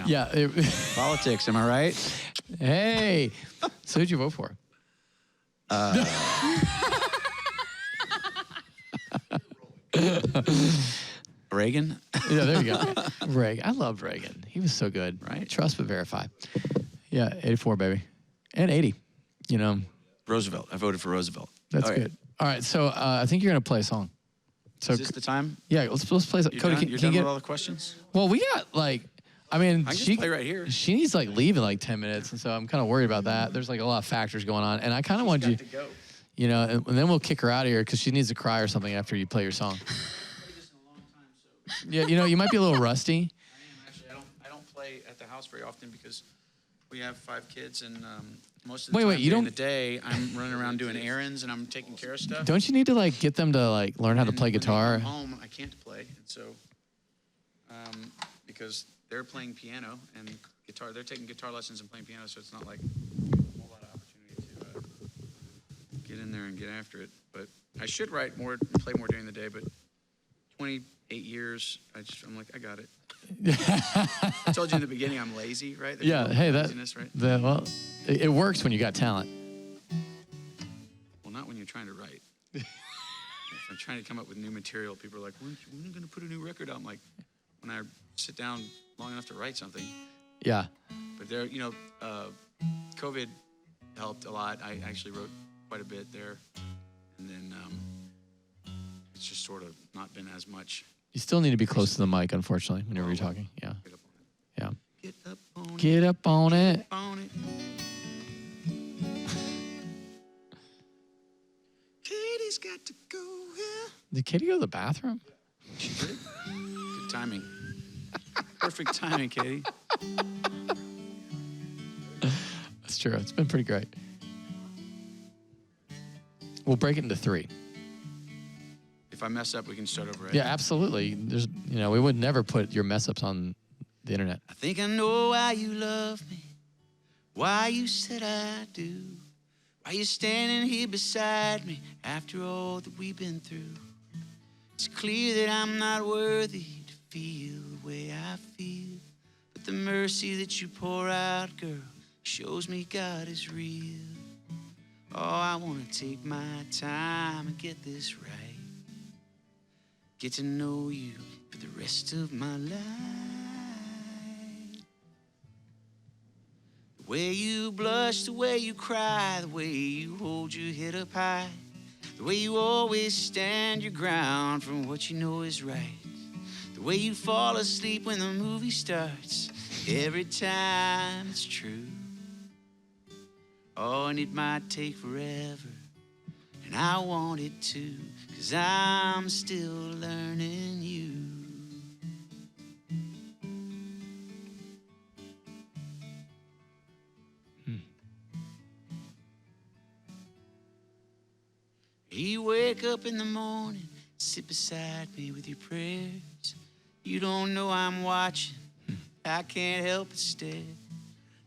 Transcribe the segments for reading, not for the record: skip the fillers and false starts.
Yeah. Politics, am I right? Hey. So who'd you vote for? Reagan? Yeah, there you go. Reagan. I loved Reagan. He was so good. Right. Trust but verify. Yeah, 84, baby. And 80, you know. Roosevelt. I voted for Roosevelt. That's good. All right, so I think you're going to play a song. So, is this the time? Yeah, let's play. You're Cody, done, you're done with all the questions? Well, we got like, I mean, I can just play right here. She needs like leave in like 10 minutes, and so I'm kind of worried about that. There's like a lot of factors going on, and I kind of want you, to go. you know, and then we'll kick her out of here because she needs to cry or something after you play your song. Yeah, you know, you might be a little rusty. I am actually. I don't play at the house very often because we have 5 kids, and most of the time during the day, I'm running around doing errands and I'm taking care of stuff. Don't you need to like get them to like learn how to play guitar? When they come home, I can't play, and so because they're playing piano and guitar, they're taking guitar lessons and playing piano, so it's not like a whole lot of opportunity to get in there and get after it. But I should write more, play more during the day, but 28 years, I'm like, I got it. I told you in the beginning I'm lazy, right? There's hey, laziness, right? Well, it works when you got talent. Well, not when you're trying to write. If I'm trying to come up with new material, people are like, when are you going to put a new record out? I'm like, when I sit down long enough to write something. Yeah. But there, you know, COVID helped a lot. I actually wrote quite a bit there. And then it's just sort of not been as much. You still need to be close to the mic, unfortunately, whenever you're talking. Yeah. Yeah. Get up on it. Get up on it. Get up on it. Katie's got to go here. Did Catie go to the bathroom? She did. Good timing. Perfect timing, Catie. That's true. It's been pretty great. We'll break it into 3. If I mess up, we can start over. Right? Yeah, absolutely. There's, you know, we would never put your mess ups on the internet. I think I know why you love me, why you said I do, why you're standing here beside me after all that we've been through. It's clear that I'm not worthy to feel the way I feel, but the mercy that you pour out, girl, shows me God is real. Oh, I want to take my time and get this right. Get to know you for the rest of my life. The way you blush, the way you cry, the way you hold your head up high, the way you always stand your ground from what you know is right, the way you fall asleep when the movie starts, every time it's true. Oh, and it might take forever, and I want it to, 'cause I'm still learning you. You wake up in the morning, sit beside me with your prayers. You don't know I'm watching, I can't help but stare.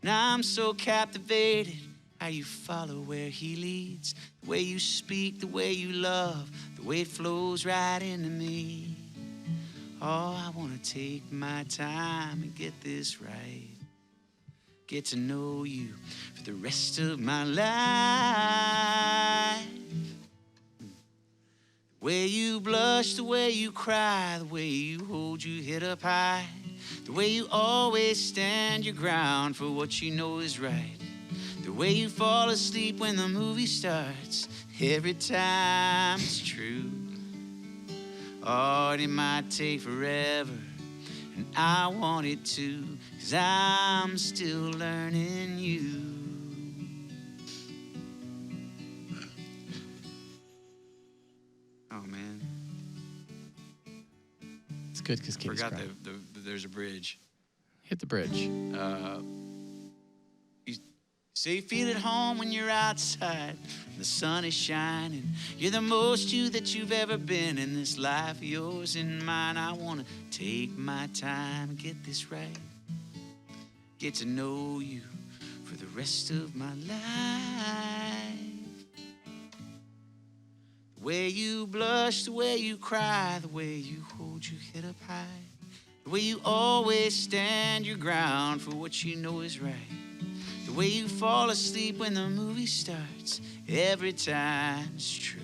Now I'm so captivated, how you follow where he leads, the way you speak, the way you love, the way it flows right into me. Oh, I want to take my time and get this right. Get to know you for the rest of my life. The way you blush, the way you cry, the way you hold your head up high, the way you always stand your ground for what you know is right, the way you fall asleep when the movie starts, every time it's true. Oh, and it might take forever, and I want it to, 'cause I'm still learning you. Oh, man. It's good because Katie's Forgot crying. there's a bridge. Hit the bridge. You say you feel at home when you're outside, the sun is shining. You're the most you that you've ever been in this life of yours and mine. I want to take my time and get this right. Get to know you for the rest of my life. The way you blush, the way you cry, the way you hold your head up high, The way you always stand your ground for what you know is right. The way you fall asleep when the movie starts. Every time it's true.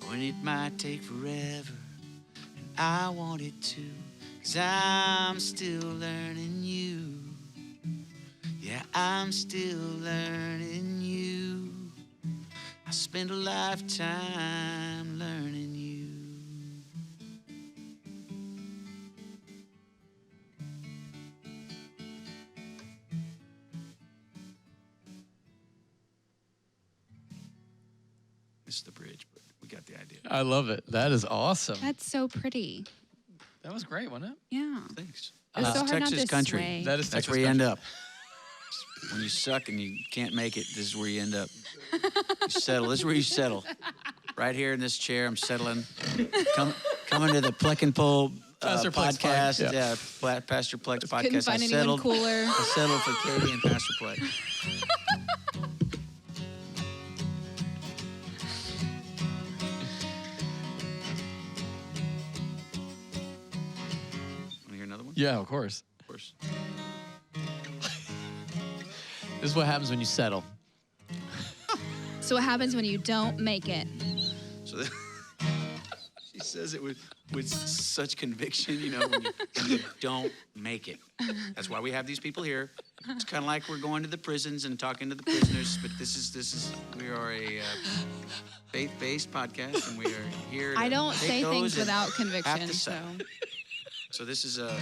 When it might take forever, and I want it to, 'cause I'm still learning you. Yeah, I'm still learning you. I spent a lifetime learning you. This is the bridge, but we got the idea. I love it. That is awesome. That's so pretty. That was great, wasn't it? Yeah. Thanks. It's so hard not Texas to country. sway. That is That's Texas where you country. end up. When you suck and you can't make it, this is where you end up. You settle. This is where you settle. Right here in this chair, I'm settling. Coming to the Plek and Pole Pastor Plek's podcast. fine, yeah. Pastor Plek's podcast. Couldn't find anyone cooler. I settled for Catie and Pastor Plek. Want to hear another one? Yeah, of course. Of course. This is what happens when you settle. So what happens when you don't make it? So she says it with such conviction, you know, when you don't make it. That's why we have these people here. It's kind of like we're going to the prisons and talking to the prisoners, but we are a faith-based podcast, and we are here to I don't take say those things that without have conviction. to So say. So this is a...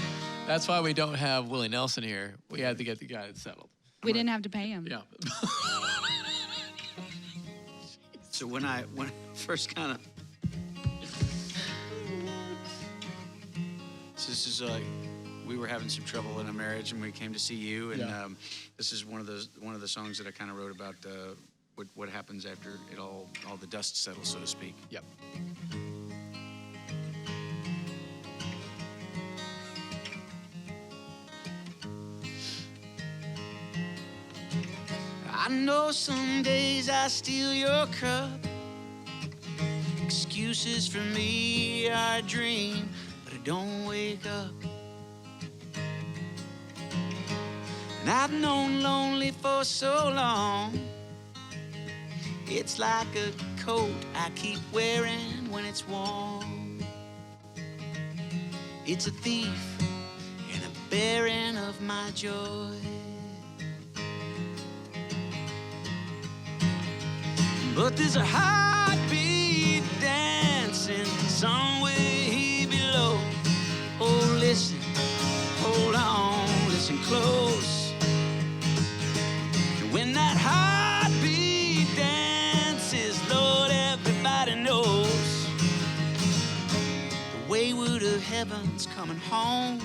That's why we don't have Willie Nelson here. We had to get the guy that settled. we didn't have to pay him. Yeah. So when I first kind of... So this is we were having some trouble in our marriage, and we came to see you, and Yeah. this is one of the songs that I kind of wrote about what happens after it all the dust settles, so to speak. Yep. I know some days I steal your cup. Excuses for me are a dream, but I don't wake up. And I've known lonely for so long. It's like a coat I keep wearing when it's warm. It's a thief and a bearing of my joy. But there's a heartbeat dancing somewhere here below. Oh, listen, hold on, listen close. And when that heartbeat dances, Lord, everybody knows the wayward of heaven's coming home.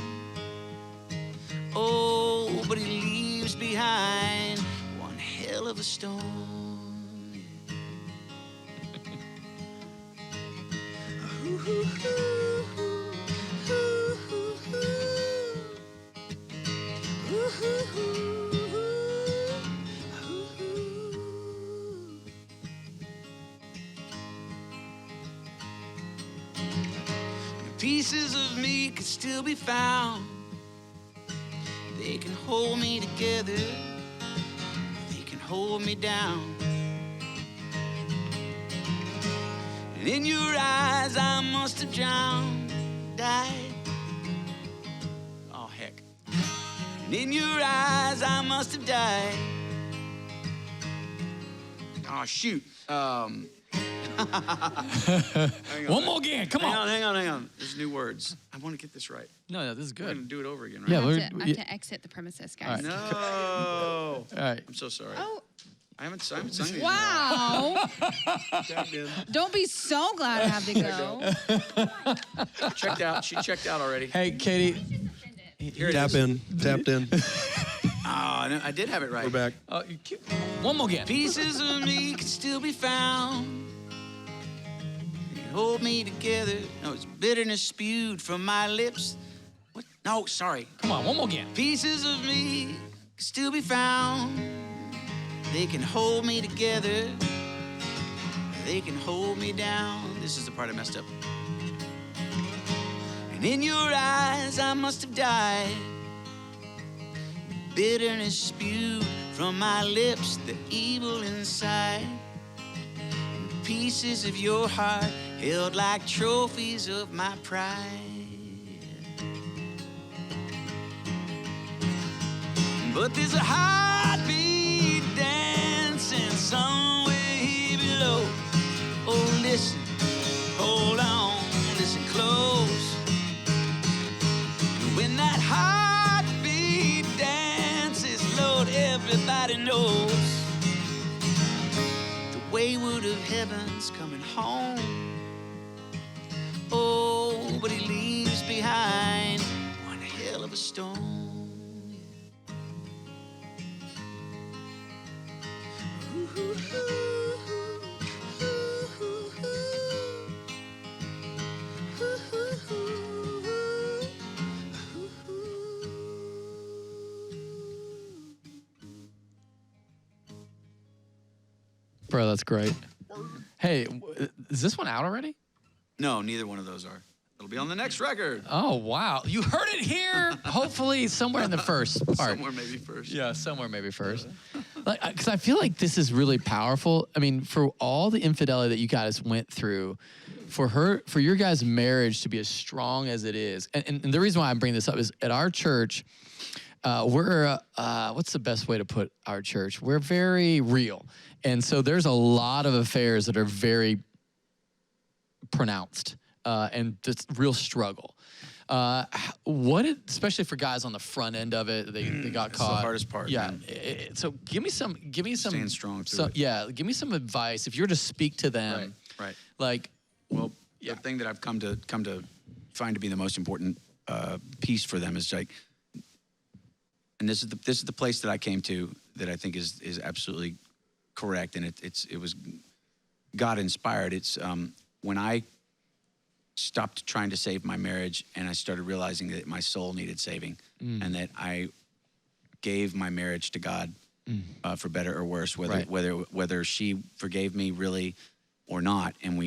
Oh, but he leaves behind one hell of a storm. Pieces of me could still be found. They can hold me together. They can hold me down. And in your eyes I must have drowned, died. Oh, heck. And in your eyes I must have died. Oh, shoot. One more again. Come on. Hang on. There's new words. I want to get this right. No, this is We're going to good. do it over again, right? Yeah, I we're- have to, exit the premises, guys. All right. No. All right. I'm so sorry. Oh, I haven't sung these in a wow. while. Tapped in. Don't be so glad I have to go. Checked out. She checked out already. Hey, Catie. Here it Tapped is. in. Oh, no, I did have it right. We're back. One more again. Pieces of me can still be found. You hold me together. No, it's bitterness spewed from my lips. What? No, sorry. Come on, one more again. Pieces of me can still be found. They can hold me together. They can hold me down. This is the part I messed up. And And in your eyes I must have died. Bitterness spewed from my lips, the evil inside. Pieces of your heart held like trophies of my pride. But there's a heartbeat dancing somewhere here below. Oh, listen, hold on, listen close. When that heartbeat dances, Lord, everybody knows the wayward of heaven's coming home. Oh, but he leaves behind one hell of a stone. Bro, that's great. Hey, is this one out already? No, neither one of those are. It'll be on the next record. Oh, wow. You heard it here. Hopefully somewhere in the first part. Somewhere maybe first. Yeah, somewhere maybe first. Because I feel like this is really powerful. I mean, for all the infidelity that you guys went through, for your guys' marriage to be as strong as it is, and the reason why I'm bringing this up is at our church, we're, what's the best way to put our church? We're very real. And so there's a lot of affairs that are very pronounced and just real struggle. Especially for guys on the front end of it, they got caught. That's the hardest part. Yeah. So give me some. Staying strong through it. Yeah. Give me some advice if you were to speak to them. Right. Like, Well, the thing that I've come to find to be the most important piece for them is like, and this is the place that I came to that I think is absolutely correct, and it was God inspired. It's when I stopped trying to save my marriage and I started realizing that my soul needed saving, and that I gave my marriage to God for better or worse, whether she forgave me really or not, and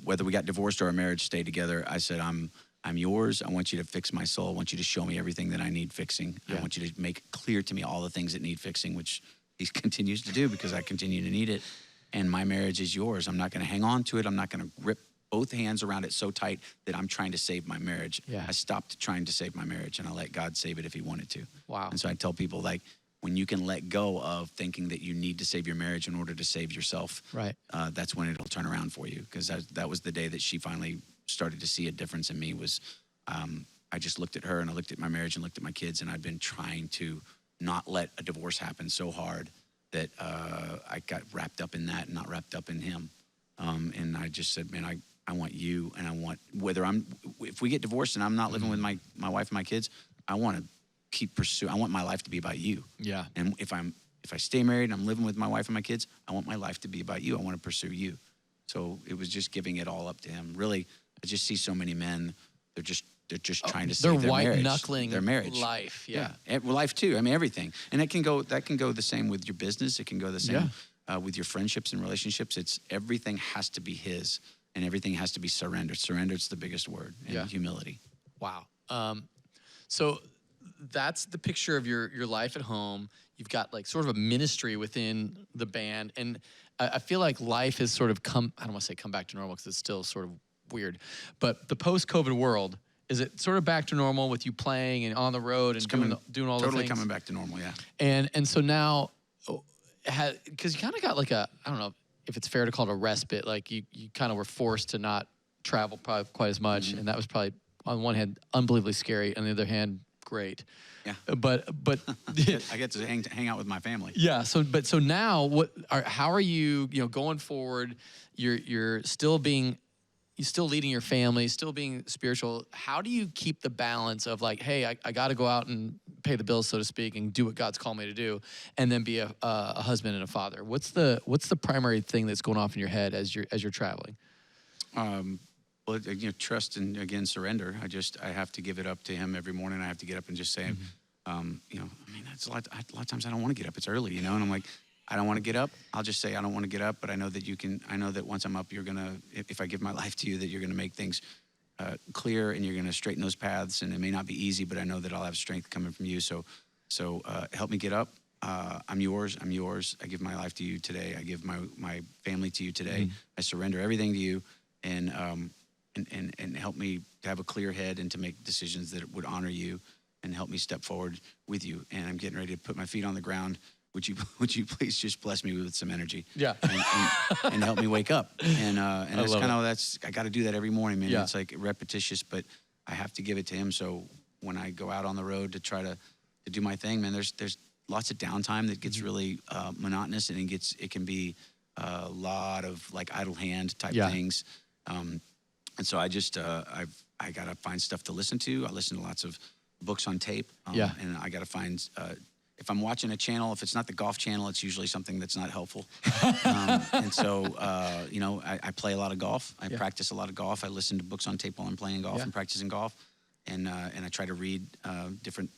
whether we got divorced or our marriage stayed together. I said, I'm yours. I want you to fix my soul. I want you to show me everything that I need fixing. Yeah. I want you to make clear to me all the things that need fixing, which he continues to do because I continue to need it. And my marriage is yours. I'm not going to hang on to it. I'm not going to grip both hands around it so tight that I'm trying to save my marriage. Yeah. I stopped trying to save my marriage and I let God save it if he wanted to. Wow. And so I tell people, like, when you can let go of thinking that you need to save your marriage in order to save yourself, right. That's when it'll turn around for you. Because that was the day that she finally started to see a difference in me. Was I just looked at her and I looked at my marriage and looked at my kids, and I'd been trying to not let a divorce happen so hard that I got wrapped up in that and not wrapped up in him. And I just said, man, I want you, and I want, if we get divorced and I'm not living with my wife and my kids, I want to keep pursuing. I want my life to be about you. Yeah. And if I stay married and I'm living with my wife and my kids, I want my life to be about you. I want to pursue you. So it was just giving it all up to him. Really, I just see so many men, they're just trying to save their marriage. They're white-knuckling their marriage. Life, yeah. Life too. I mean, everything. And that can go the same with your business. It can go the same with your friendships and relationships. It's everything has to be his, and everything has to be surrendered. Surrendered's the biggest word, and humility. Wow. So that's the picture of your life at home. You've got like sort of a ministry within the band, and I feel like life has sort of I don't want to say come back to normal because it's still sort of weird, but the post-COVID world, is it sort of back to normal with you playing and on the road and doing all the things? Totally coming back to normal, yeah. And so now, because you kind of got like I don't know if it's fair to call it a respite, like you kind of were forced to not travel probably quite as much, and that was probably on one hand unbelievably scary, on the other hand great. Yeah. But I get to hang out with my family. Yeah. So now how are you going forward? You're still leading your family, still being spiritual. How do you keep the balance of like, hey, I got to go out and pay the bills, so to speak, and do what God's called me to do, and then be a husband and a father? What's the primary thing that's going off in your head as you're traveling? Well, trust and, again, surrender. I have to give it up to him every morning. I have to get up and just say, it's a lot of times I don't want to get up. It's early, and I'm like, I don't want to get up. I'll just say I don't want to get up, but I know that I know that once I'm up, you're going to, if I give my life to you, that you're going to make things clear, and you're going to straighten those paths. And it may not be easy, but I know that I'll have strength coming from you. So help me get up. I'm yours. I'm yours. I give my life to you today. I give my family to you today. I surrender everything to you, and help me to have a clear head and to make decisions that would honor you, and help me step forward with you. And I'm getting ready to put my feet on the ground. Would you please just bless me with some energy? Yeah. And help me wake up. And that's love kind of, I got to do that every morning, man. Yeah. It's like repetitious, but I have to give it to him. So when I go out on the road to try to do my thing, man, there's lots of downtime that gets really monotonous, and it can be a lot of like idle hand type things. And so I just, I got to find stuff to listen to. I listen to lots of books on tape. And I got to find, if I'm watching a channel, if it's not the golf channel, it's usually something that's not helpful. And so, I play a lot of golf. I practice a lot of golf. I listen to books on tape while I'm playing golf and practicing golf. And I try to read different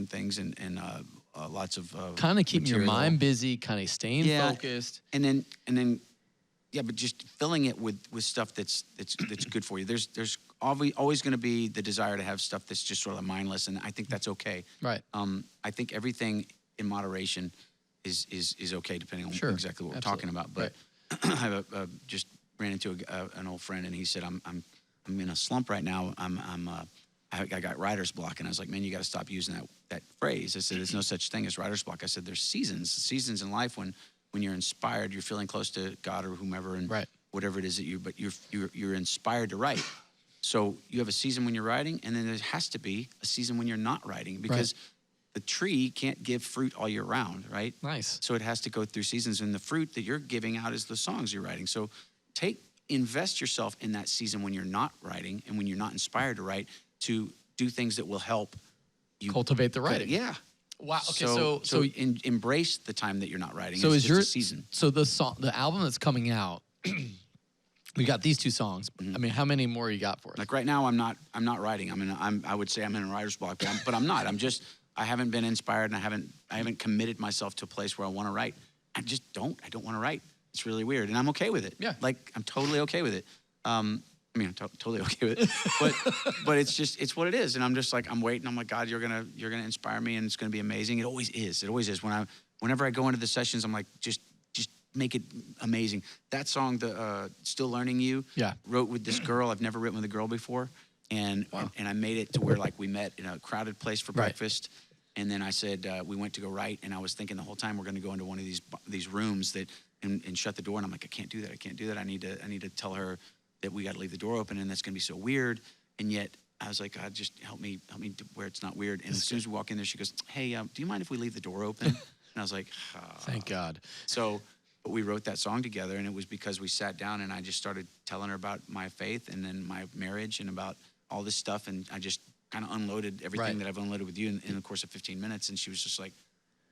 things and lots of kind of keeping your material. mind busy, kind of staying focused. And then, but just filling it with stuff that's good for you. There's always going to be the desire to have stuff that's just sort of mindless, and I think that's okay. Right. I think everything in moderation is okay, depending on exactly what we're talking about. But I just ran into an old friend, and he said, "I'm in a slump right now. I got writer's block," and I was like, "Man, you got to stop using that phrase." I said, "There's no such thing as writer's block." I said, "There's seasons in life when you're inspired, you're feeling close to God or whomever, and whatever it is that but you're inspired to write. So you have a season when you're writing, and then there has to be a season when you're not writing, because the tree can't give fruit all year round, right? Nice. So it has to go through seasons, and the fruit that you're giving out is the songs you're writing. So invest yourself in that season when you're not writing and when you're not inspired to write, to do things that will help you cultivate the writing. Yeah. Wow. Okay. So embrace the time that you're not writing. So it's is just your a season? So the album that's coming out, we got these 2 songs. I mean, how many more you got for us? Like right now, I'm not writing. I would say I'm in a writer's block, but I'm not. I haven't been inspired, and I haven't committed myself to a place where I want to write. I don't want to write. It's really weird, and I'm okay with it. Yeah. Like, I'm totally okay with it. I'm totally okay with it. But it's what it is, and I'm just like, I'm waiting. I'm like, God, you're gonna inspire me, and it's gonna be amazing. It always is. It always is. Whenever I go into the sessions, I'm like, just make it amazing. That song, the Still Learning You, wrote with this girl. I've never written with a girl before, and I made it to where, like, we met in a crowded place for breakfast, and then I said we went to go write, and I was thinking the whole time we're going to go into one of these rooms and shut the door, and I'm like, I can't do that. I need to tell her that we got to leave the door open, and that's going to be so weird. And yet I was like, God, just help me to where it's not weird. And as soon as we walk in there, she goes, hey, do you mind if we leave the door open? And I was like, thank God. But we wrote that song together, and it was because we sat down and I just started telling her about my faith and then my marriage and about all this stuff. And I just kind of unloaded everything that I've unloaded with you in the course of 15 minutes. And she was just like,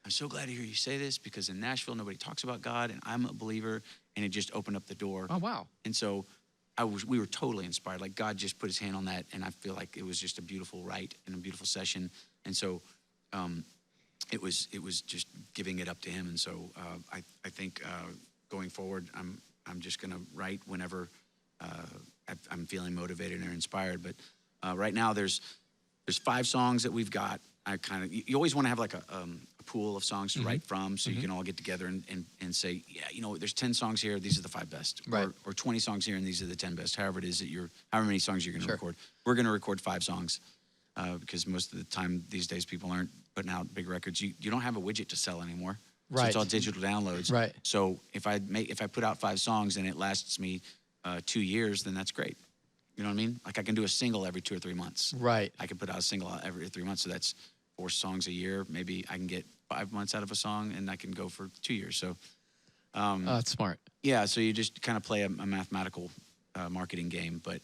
I'm so glad to hear you say this, because in Nashville, nobody talks about God, and I'm a believer. And it just opened up the door. Oh, wow. And so we were totally inspired. Like, God just put his hand on that, and I feel like it was just a beautiful write and a beautiful session. And so it was just giving it up to him. And so I think going forward, I'm just gonna write whenever I'm feeling motivated or inspired. But right now there's 5 songs that we've got. You always want to have like a pool of songs to write from, so you can all get together and say, yeah, there's 10 songs here, these are the 5 best, or 20 songs here, and these are the 10 best. However it is that however many songs you're going to record. We're going to record 5 songs because most of the time these days people aren't putting out big records. You don't have a widget to sell anymore, so it's all digital downloads. Right. So if I put out 5 songs and it lasts me 2 years, then that's great. You know what I mean? Like, I can do a single every 2 or 3 months. Right. I can put out a single every 3 months, so that's 4 songs a year. Maybe I can get 5 months out of a song, and I can go for 2 years. So that's smart. Yeah, so you just kind of play a mathematical marketing game. But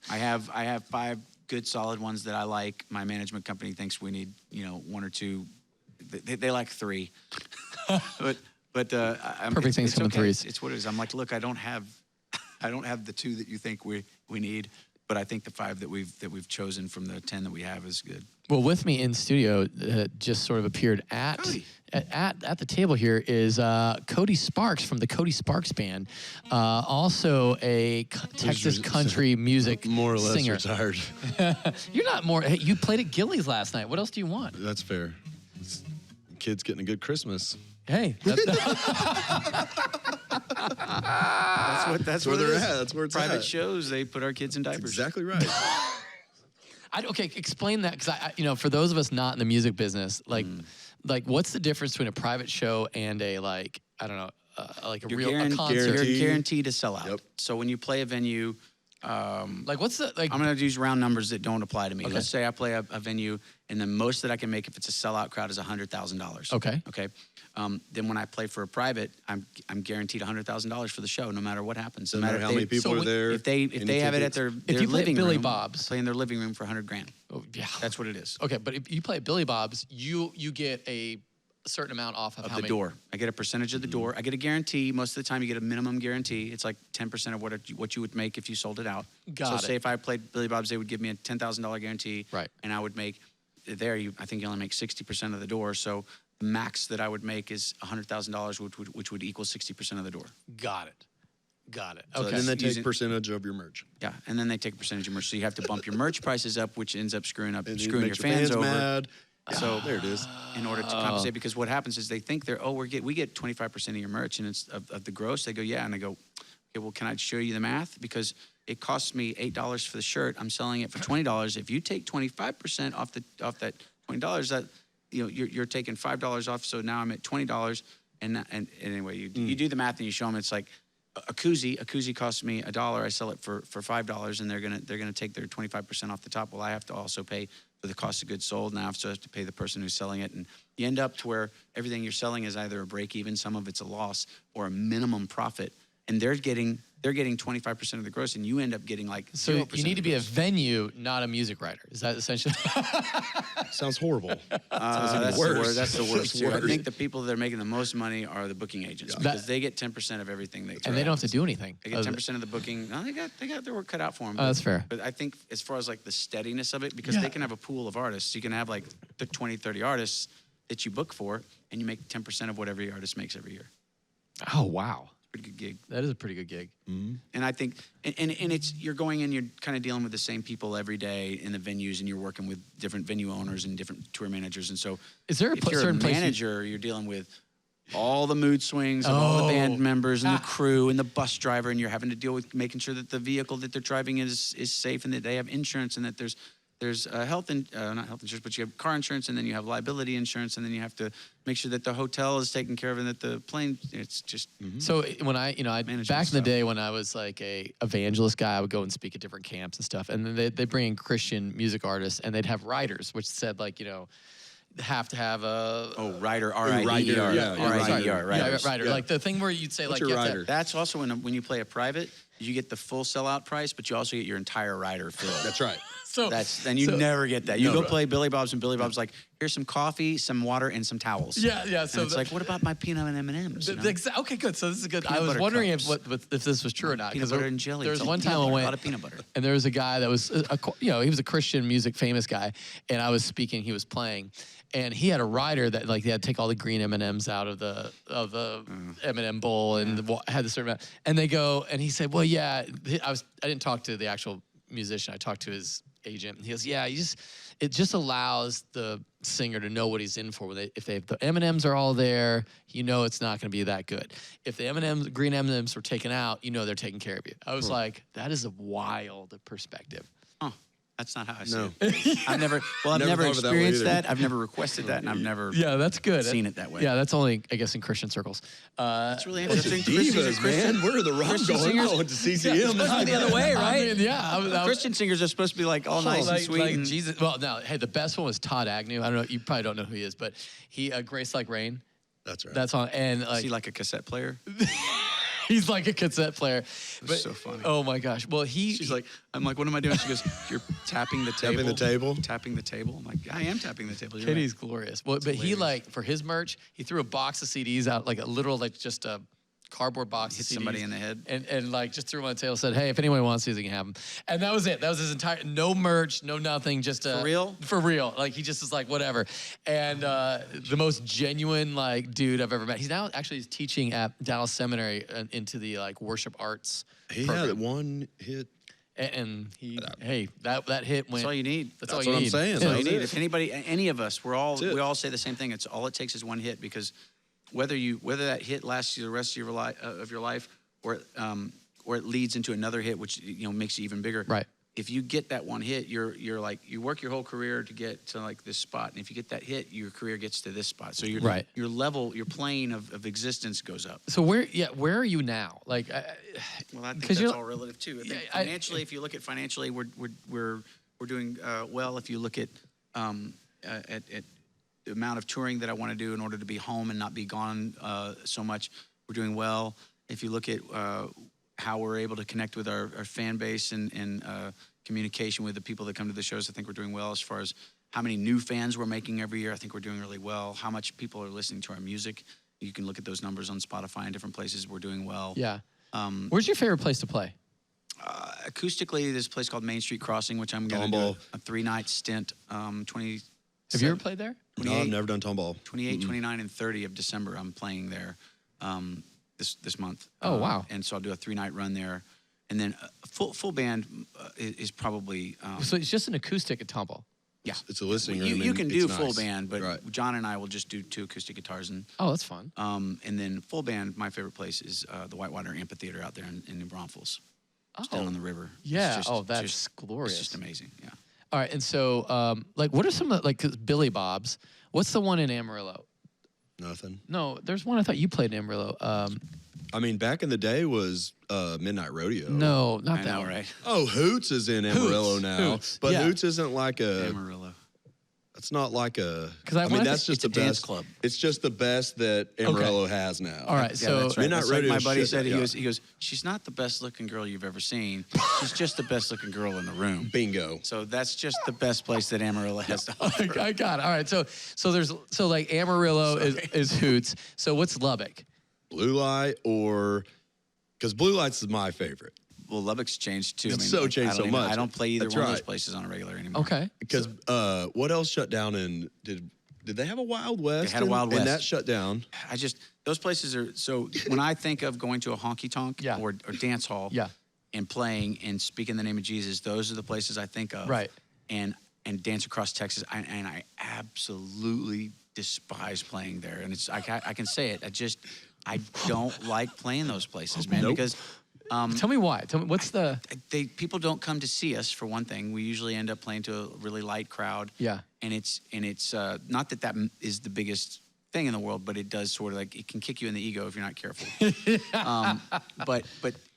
I have 5 good, solid ones that I like. My management company thinks we need 1 or 2. They like 3. but perfect things come in threes. It's what it is. I'm like, look, I don't have the 2 that you think we need, but I think the 5 that we've chosen from the 10 that we have is good. Well, with me in studio, just sort of appeared at the table here is Cody Sparks from the Cody Sparks Band, also a Texas country music more or less singer. retired. You're not more. Hey, you played at Gillies last night. What else do you want? That's fair. Kids getting a good Christmas. Hey, That's where what they're it is. at. That's where it's Private at. shows, they put our kids in diapers. Exactly right. okay, explain that, because for those of us not in the music business, like what's the difference between a private show and a like a concert? You're guaranteed to sell out. Yep. So when you play a venue, Like what's the like? I'm going to use round numbers that don't apply to me. Okay. Let's say I play a venue, and the most that I can make if it's a sellout crowd is $100,000. Okay. Okay. Then when I play for a private, I'm guaranteed $100,000 for the show, no matter what happens. No matter how many people are there. If they have it at their you play at living Billy room, Bob's, play in their living room for $100,000. oh, yeah, That's what it is. okay. But if you play at Billy Bob's, you get a certain amount off of Of how the many door. I get a percentage of the door. I get a guarantee. Most of the time, you get a minimum guarantee. It's like 10% of what you would make if you sold it out. Got so it. say if I played Billy Bob's, they would give me a $10,000 guarantee. Right. And I would make, I think you only make 60% of the door. So the max that I would make is $100,000, which would equal 60% of the door. Got it. So Okay. then they take Using- percentage of your merch. Yeah, and then they take a percentage of merch. So you have to bump your merch prices up, which ends up screwing And it your makes fans over. mad. So There it is. in order to compensate, because what happens is they think we get 25% of your merch, and it's of the gross. They go, yeah, and I go, okay, well, can I show you the math? Because it costs me $8 for the shirt. I'm selling it for $20. If you take 25% off that $20, that you're taking $5 off. So now I'm at $20. And anyway, you do the math and you show them. It's like a koozie costs me $1. I sell it for $5, and they're gonna take their 25% off the top. Well, I have to also pay for the cost of goods sold, and I also have to pay the person who's selling it. And you end up to where everything you're selling is either a break even, some of it's a loss, or a minimum profit. And they're getting 25% of the gross, and you end up getting like 0% So you need to be a of the venue, not a music writer. Is that essentially? Sounds horrible. That's worse. the worst. That's the worst. That's too. I worse. think the people that are making the most money are the booking agents, because they get 10% of everything they And they don't have to do anything. They get 10% of the booking. No, they got their work cut out for them. Oh, that's fair. But I think as far as like the steadiness of it, because Yeah. they can have a pool of artists. You can have like the 20, 30 artists that you book for, and you make 10% of what every artist makes every year. Oh wow, Pretty good gig. that is a pretty good gig. And I think, and it's, you're going in, you're kind of dealing with the same people every day in the venues, and you're working with different venue owners and different tour managers. And so Is there a if you're a certain place you- manager, you're dealing with all the mood swings of all the band members and the crew and the bus driver, and you're having to deal with making sure that the vehicle that they're driving is safe, and that they have insurance, and that there's not health insurance, but you have car insurance, and then you have liability insurance, and then you have to make sure that the hotel is taken care of, and that the plane, it's just So when I Management back in the stuff. day when I was like a evangelist guy, I would go and speak at different camps and stuff, and then they bring in Christian music artists, and they'd have writers, which said like have to have a rider, Rider, R-I-D-E-R, yeah, R-I-D-E-R, writers. writer. Yeah. Like the thing where you'd say What's like your you have to- rider? That's also when you play a private, you get the full sellout price, but you also get your entire rider filled. That's right. So And you so- never get that. You No. go play Billy Bob's, and Billy Bob's like, here's some coffee, some water, and some towels. Yeah. So it's like, what about my peanut and M&Ms? Okay, good. So this is good. I Peanut was butter wondering cups. if this was true or not. Peanut 'cause butter there- and jelly. There was It's one peanut time I butter, went, a lot of peanut butter. and there was a guy that was, he was a Christian music famous guy, and I was speaking. He was playing, and he had a rider that like they had to take all the green M&Ms out of the M&M bowl and had the certain amount. And they go, and he said, well, yeah, I didn't talk to the actual musician. I talked to his agent. And he goes, yeah, it just allows the singer to know what he's in for. If the M&Ms are all there, it's not going to be that good. If the green M&Ms were taken out, they're taking care of you. I was like, that is a wild perspective. Oh, that's not how I see No. it. I've never Never thought of it that way experienced either. that. I've never requested that, and I've never Yeah, that's good. seen it that way. Yeah, that's only, I guess, in Christian circles. It's really Bunch of interesting. divas, man. Where are the rock Christian going? singers- I went to CCM. the other way, right? I mean, yeah. Christian singers are supposed to be like all nice and sweet. Like and Jesus. Well, no. Hey, the best one was Todd Agnew. I don't know. You probably don't know who he is, but he Grace Like Rain. That's right. That's on. And is he like a cassette player? he's like a cassette player. But, so funny. Oh my gosh. Well, She's like, I'm like, what am I doing? She goes, you're tapping the table. Tapping the table? Tapping the table. I'm like, I am tapping the table. You're Katie's right. glorious. Well, but he hilarious. for his merch, he threw a box of CDs out, like a literal, like just a cardboard box. Hit of CDs, somebody in the head. and like just threw them on the table. Said, "Hey, if anyone wants these, you can have them." And that was it. That was his entire. No merch, no nothing. Just For real? For real. Like he just is like whatever. And the most genuine like dude I've ever met. He's now actually teaching at Dallas Seminary into the like worship arts. He program. had one hit. And he, hey, that hit went. That's all you need. That's all That's you what need. I'm saying. That's all you That's need. it. If anybody, any of us, we all it. say the same thing. It's all it takes is one hit, because whether that hit lasts you the rest of your life, or it leads into another hit, which makes it even bigger. Right. If you get that one hit, you're like, you work your whole career to get to like this spot, and if you get that hit, your career gets to this spot. So your Right. your level, your plane of existence goes up. So where are you now? Like, Well, I think 'cause that's you're- all relative too. I think Yeah, financially, if you look at financially, we're doing well. If you look at the amount of touring that I want to do in order to be home and not be gone so much, we're doing well. If you look at how we're able to connect with our fan base and communication with the people that come to the shows, I think we're doing well. As far as how many new fans we're making every year, I think we're doing really well. How much people are listening to our music, you can look at those numbers on Spotify and different places. We're doing well. yeah. Where's your favorite place to play? Acoustically, there's a place called Main Street Crossing, which I'm going to do a 3-night stint. 20. Have you ever played there? No, I've never done tomball. 28, 29, and 30 of December, I'm playing there this month. Oh, wow. And so I'll do a 3-night run there. And then full band is probably... So it's just an acoustic at Tomball. yeah. It's a listening room. You and can it's do nice. full band, but Right. John and I will just do 2 acoustic guitars. And Oh, that's fun. and then full band, my favorite place is the Whitewater Amphitheater out there in New Braunfels. It's down on the river. It's Yeah. just- That's just- glorious. It's just amazing, yeah. All right. And so, like, what are some of the, like, 'cause Billy Bob's? What's the one in Amarillo? Nothing. No, there's one I thought you played in Amarillo. I mean, back in the day was Midnight Rodeo. No, not I that know, one. right? Oh, Hoots is in Amarillo Hoots, now. Hoots, But yeah. Hoots isn't like a... Amarillo. It's not like a... 'Cause I I mean, wanna that's think just the it's a dance best. club. It's just the best that Amarillo has now. All right. Yeah, So that's right. Midnight That's like Rodeo my buddy shit, said, yeah. he goes, she's not the best looking girl you've ever seen. She's just the best looking girl in the room. Bingo. So that's just the best place that Amarillo has to offer. I got it. All right. So like Amarillo is Hoots. So what's Lubbock? Blue Light or... Because Blue Lights is my favorite. Well, Lubbock's changed too. It's so changed so much. I don't play either That's one of those right. places on a regular anymore. Okay. Because what else shut down in... Did they have a Wild West? They had a Wild West. And that shut down. Those places are, so when I think of going to a honky tonk Yeah. or dance hall Yeah. and playing and speaking the name of Jesus, those are the places I think of. Right. And Dance Across Texas, and I absolutely despise playing there. And I can say it. I don't like playing those places, man, Nope. because Tell me why. Tell me what's the. people don't come to see us, for one thing. We usually end up playing to a really light crowd. Yeah. And it's not that is the biggest thing in the world, but it does sort of like, it can kick you in the ego if you're not careful. But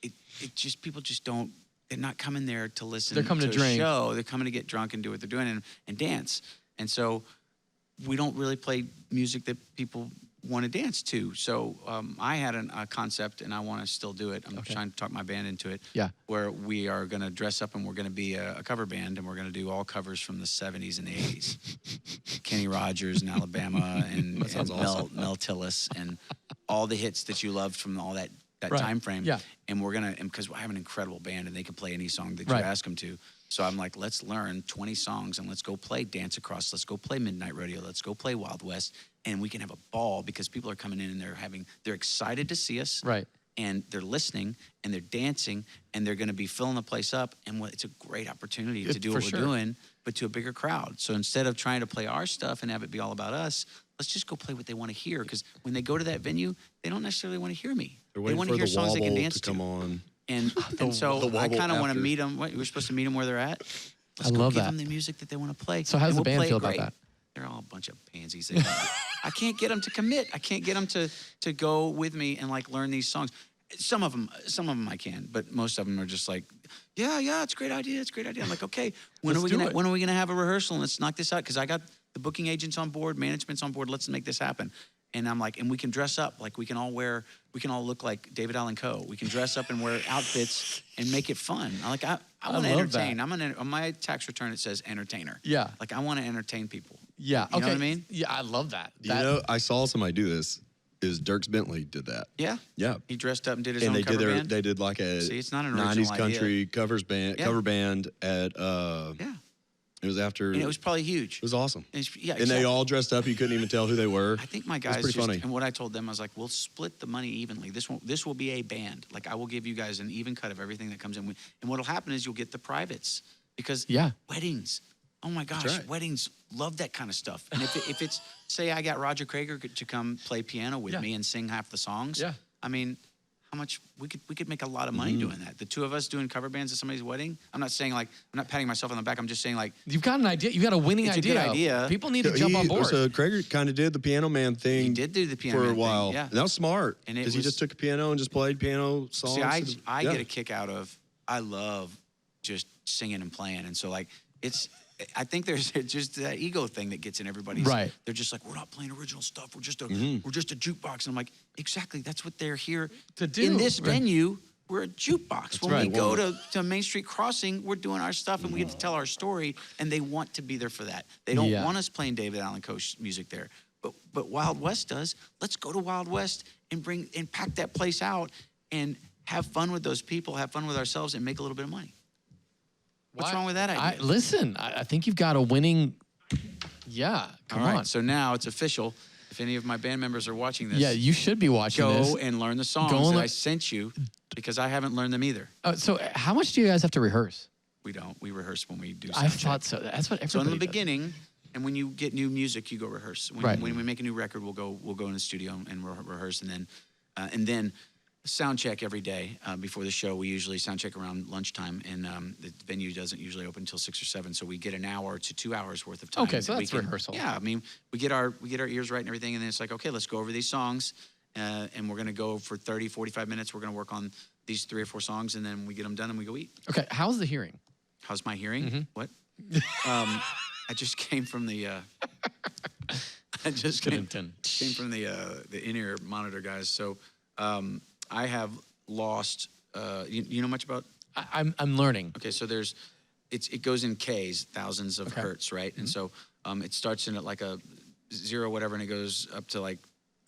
it just, people just don't, they're not coming there to listen. They're coming to a drink. show. They're coming to get drunk and do what they're doing and dance. And so we don't really play music that people want to dance to. So I had a concept, and I want to still do it. I'm trying to talk my band into it. Yeah. Where we are going to dress up, and we're going to be a cover band, and we're going to do all covers from the 70s and the 80s. Kenny Rogers in Alabama, and sounds awesome. Mel Tillis, and all the hits that you loved from all that Right. time frame. Yeah. And we're going to, because I have an incredible band, and they can play any song that Right. you ask them to. So I'm like, let's learn 20 songs, and let's go play Dance Across. Let's go play Midnight Rodeo. Let's go play Wild West. And we can have a ball, because people are coming in and they're excited to see us. Right. And they're listening, and they're dancing, and they're going to be filling the place up. And it's a great opportunity to do for what sure. we're doing, but to a bigger crowd. So instead of trying to play our stuff and have it be all about us, let's just go play what they want to hear. Because when they go to that venue, they don't necessarily want to hear me. They're They waiting want for to hear the songs they can wobble dance to come on. And so the I wobble kind of want to after. meet them. We're supposed to meet them where they're at. Let's I go love give that. them the music that they want to play. So how does and the we'll band play feel it about great. that? They're all a bunch of pansies. I can't get them to commit. I can't get them to go with me and like learn these songs. Some of them I can, but most of them are just like, yeah, it's a great idea. It's a great idea. I'm like, okay, when Let's are we do gonna it. when are we gonna have a rehearsal and let's knock this out? Because I got the booking agents on board, management's on board. Let's make this happen. And I'm like, and we can dress up, like we can all look like David Allen Coe. We can dress up and wear outfits and make it fun. I want to love entertain. that. On my tax return it says entertainer. Yeah. Like I want to entertain people. Yeah. You okay. know what I mean? Yeah, I love that. You know, I saw somebody do this, is Dierks Bentley did that. Yeah. Yeah. He dressed up and did his And own they cover did band. they did like a See, it's not an 90s original country idea. cover band at Yeah. it was after And it was probably huge. it was awesome. And yeah, And they all dressed up, you couldn't even tell who they were. I think my It was guys pretty funny. and what I told them, I was like, we'll split the money evenly. This will be a band. Like, I will give you guys an even cut of everything that comes in. And what'll happen is you'll get the privates because weddings. Oh my gosh, right. weddings love that kind of stuff. And if it's, say I got Roger Krager to come play piano with me and sing half the songs. Yeah. I mean, how much we could make a lot of money doing that. The two of us doing cover bands at somebody's wedding. I'm not saying like, I'm not patting myself on the back. I'm just saying like, You've got an idea. You've got a winning It's a idea. good idea. People need to jump on board. So Krager kind of did the Piano Man thing. he did do the piano for a man thing, while. yeah. And that was smart. And it Because he was- just took a piano and just played piano songs. See, I Yeah. get a kick out of, I love just singing and playing. And so like, I think there's just that ego thing that gets in everybody's. Right. They're just like, we're not playing original stuff. We're just a jukebox. And I'm like, exactly. That's what they're here To do, In this right. venue, we're a jukebox. When right. we go to Main Street Crossing, we're doing our stuff and we get to tell our story. And they want to be there for that. They don't want us playing David Allen Coe's music there. But Wild West does. Let's go to Wild West and pack that place out and have fun with those people, have fun with ourselves, and make a little bit of money. What's wrong with that idea? Listen, I think you've got a winning. Yeah, come All right, on. so now it's official. If any of my band members are watching this, Yeah, you should be watching this. go and learn the songs Go and that lear- I sent you because I haven't learned them either. So how much do you guys have to rehearse? We don't. We rehearse when we do I sound check. thought so. That's what everybody So in the does. beginning, and when you get new music, you go rehearse. Right. When we make a new record, we'll go in the studio and rehearse, and then sound check every day before the show. We usually sound check around lunchtime, and the venue doesn't usually open until 6 or 7, so we get an hour to 2 hours worth of time. Okay, so that we that's rehearsal. Yeah, I mean, we get our ears right and everything, and then it's like, okay, let's go over these songs, and we're gonna go for 30, 45 minutes. We're gonna work on these 3 or 4 songs, and then we get them done, and we go eat. Okay, how's the hearing? How's my hearing? Mm-hmm. What? I just came from the. I just came from the in-ear monitor guys. So I have lost. You know much about? I'm learning. Okay, so it goes in Ks, thousands of hertz, right? And so it starts in at like a 0 whatever, and it goes up to like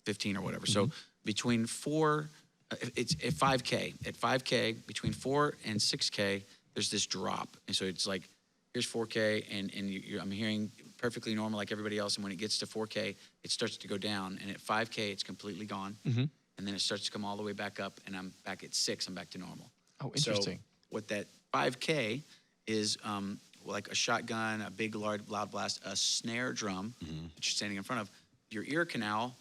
15 or whatever. So between 4, it's at 5K. At 5K, between 4 and 6K, there's this drop, and so it's like here's 4K, and I'm hearing perfectly normal like everybody else, and when it gets to 4K, it starts to go down, and at 5K, it's completely gone, and then it starts to come all the way back up, and I'm back at 6, I'm back to normal. Oh, interesting. So what that 5K is like a shotgun, a big, loud blast, a snare drum that you're standing in front of, your ear canal,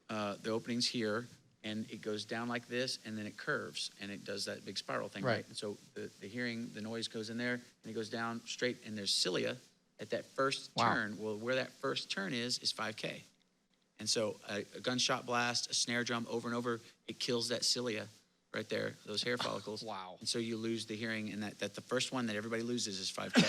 the opening's here, and it goes down like this, and then it curves, and it does that big spiral thing, right? And so the hearing, the noise goes in there, and it goes down straight, and there's cilia at that first turn. Well, where that first turn is 5K. And so a gunshot blast, a snare drum over and over, it kills that cilia right there, those hair follicles. Wow. And so you lose the hearing, and that the first one that everybody loses is 5K.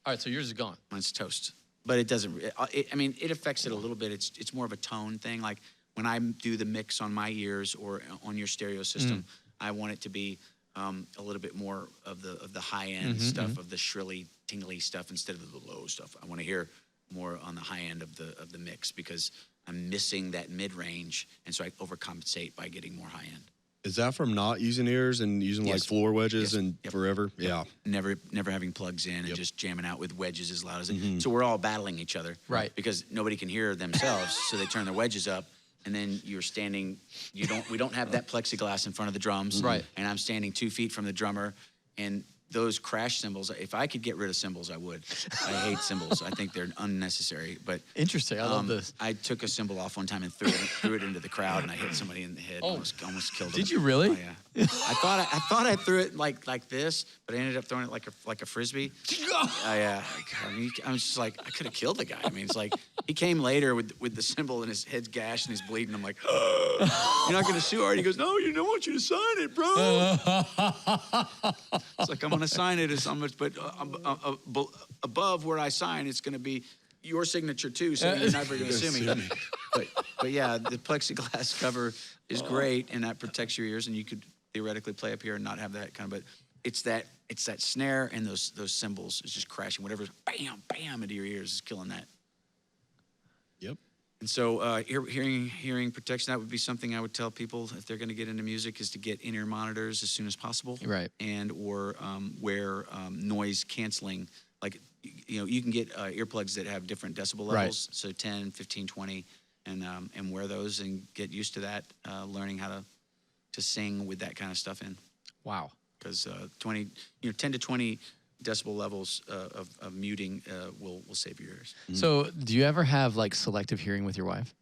All right, so yours is gone. Mine's toast. But it doesn't, I mean, it affects it a little bit. It's more of a tone thing. Like when I do the mix on my ears or on your stereo system, I want it to be a little bit more of the high end stuff, of the shrilly, tingly stuff instead of the low stuff. I want to hear more on the high end of the mix because I'm missing that mid range, and so I overcompensate by getting more high end. Is that from not using ears and using like floor wedges and forever? Yep. Yeah. Never having plugs in and just jamming out with wedges as loud as it. So we're all battling each other. Right. Because nobody can hear themselves, so they turn their wedges up, and then you're standing, we don't have that plexiglass in front of the drums. Right. And I'm standing 2 feet from the drummer, and those crash cymbals, if I could get rid of cymbals, I would. I hate cymbals. I think they're unnecessary. But Interesting. I love this. I took a cymbal off one time and threw it into the crowd, and I hit somebody in the head. Oh. Almost killed them. Did you really? Oh, yeah. I thought I threw it like this, but I ended up throwing it like a frisbee. Yeah. I mean, I was just like, I could have killed the guy. I mean, it's like he came later with the cymbal and his head's gashed and he's bleeding. I'm like, you're not gonna sue, are you? He goes, no, you don't want you to sign it, bro. It's like, I'm gonna sign it as much, but above where I sign, it's gonna be your signature too, so you're never gonna sue me. But yeah, the plexiglass cover is great, and that protects your ears, and you could theoretically play up here and not have that kind of. But it's that snare and those cymbals is just crashing. Whatever's bam, bam into your ears is killing that. Yep. And so hearing protection, that would be something I would tell people if they're going to get into music, is to get in-ear monitors as soon as possible. Right. And or wear noise canceling. Like, you can get earplugs that have different decibel levels. Right. So 10, 15, 20, and wear those and get used to that, learning how to sing with that kind of stuff in. Wow. Because 10 to 20 decibel levels of muting will save your ears. So do you ever have like selective hearing with your wife?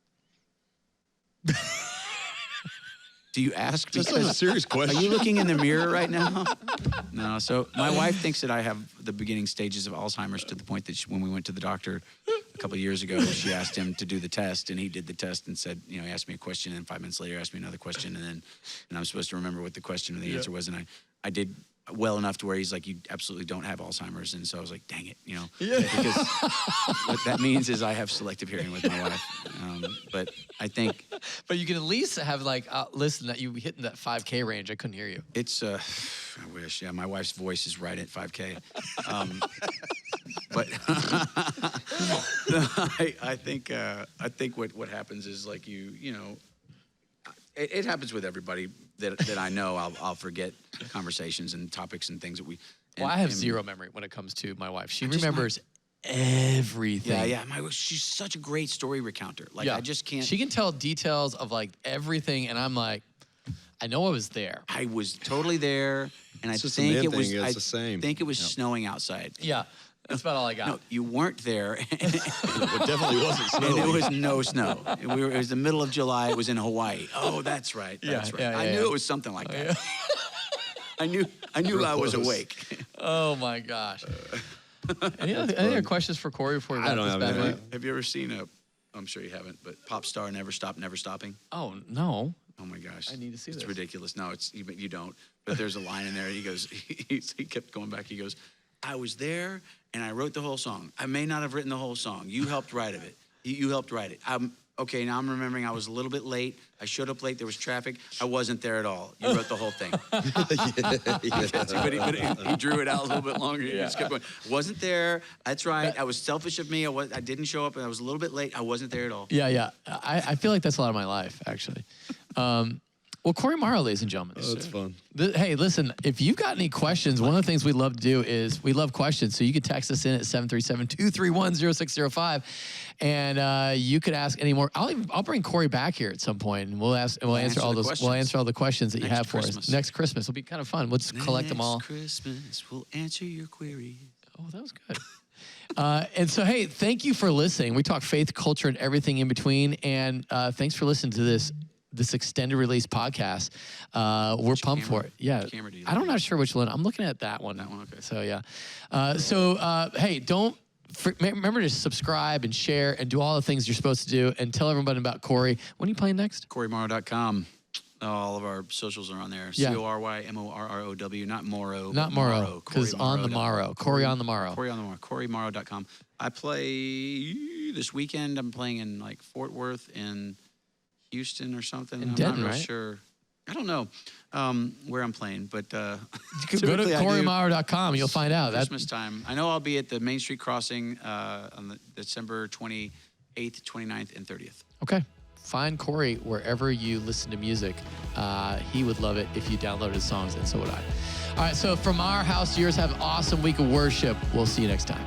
Do you ask? That's not a serious question. Are you looking in the mirror right now? No. So my wife thinks that I have the beginning stages of Alzheimer's, to the point that when we went to the doctor a couple of years ago, she asked him to do the test, and he did the test and said, he asked me a question, and 5 minutes later asked me another question, and I'm supposed to remember what the question or the answer was, and I did well enough to where he's like, you absolutely don't have Alzheimer's. And so I was like, dang it, because what that means is I have selective hearing with my wife. But I think. But you can at least have like, listen, that you hitting that 5K range. I couldn't hear you. It's, I wish, my wife's voice is right at 5K. But I think what happens is like it happens with everybody that I know. I'll forget conversations and topics and things that we. Well, I have zero memory when it comes to my wife. She remembers everything. Yeah. She's such a great story recounter. Like, I just can't. She can tell details of like everything, and I'm like, I know I was there. I was totally there, and I think it was snowing outside. Yeah. That's about all I got. No, you weren't there. It definitely wasn't snowing. And it was no snow. It was the middle of July. It was in Hawaii. Oh, that's right. That's right. I knew it was something like that. Yeah. I knew I was awake. Oh my gosh. Any other questions for Cory before we wrap this bad boy? Have you ever seen I'm sure you haven't, but Pop Star Never Stop, Never Stopping? Oh, no. Oh my gosh. I need to see this. It's ridiculous. No, you don't. But there's a line in there. He goes, he kept going back. He goes, I was there and I wrote the whole song. I may not have written the whole song. You helped write it. You helped write it. Okay, now I'm remembering I was a little bit late. I showed up late. There was traffic. I wasn't there at all. You wrote the whole thing. But he drew it out a little bit longer. He just kept going. Wasn't there. That's right. I was selfish of me. I didn't show up, and I was a little bit late. I wasn't there at all. Yeah. I feel like that's a lot of my life, actually. Well, Cory Morrow, ladies and gentlemen. Oh, it's fun. Hey, listen, if you've got any questions, one of the things we love to do is we love questions. So you could text us in at 737-231-0605, and you could ask any more. I'll bring Cory back here at some point, and we'll answer all the questions that you have for us. Next Christmas will be kind of fun. We'll just collect them all. Next Christmas, we'll answer your queries. Oh, that was good. And so, hey, thank you for listening. We talk faith, culture, and everything in between. And thanks for listening to this extended release podcast. We're pumped for it. Yeah. I'm not sure which one. I'm looking at that one. That one, okay. So, yeah. Hey, remember to subscribe and share and do all the things you're supposed to do, and tell everybody about Cory. When are you playing next? CoryMorrow.com. All of our socials are on there. Yeah. CoryMorrow, not Morrow. Not Morrow, because on the morrow. Cory on the morrow. Cory on the morrow. CoryMorrow.com. I play this weekend. I'm playing in like Fort Worth and Houston or something. In Denton, not real right? sure. I don't know where I'm playing, but Go to CoryMorrow.com. You'll find out. Christmas time. I know I'll be at the Main Street Crossing on the December 28th, 29th, and 30th. Okay. Find Cory wherever you listen to music. He would love it if you downloaded his songs, and so would I. All right, so from our house to yours, have an awesome week of worship. We'll see you next time.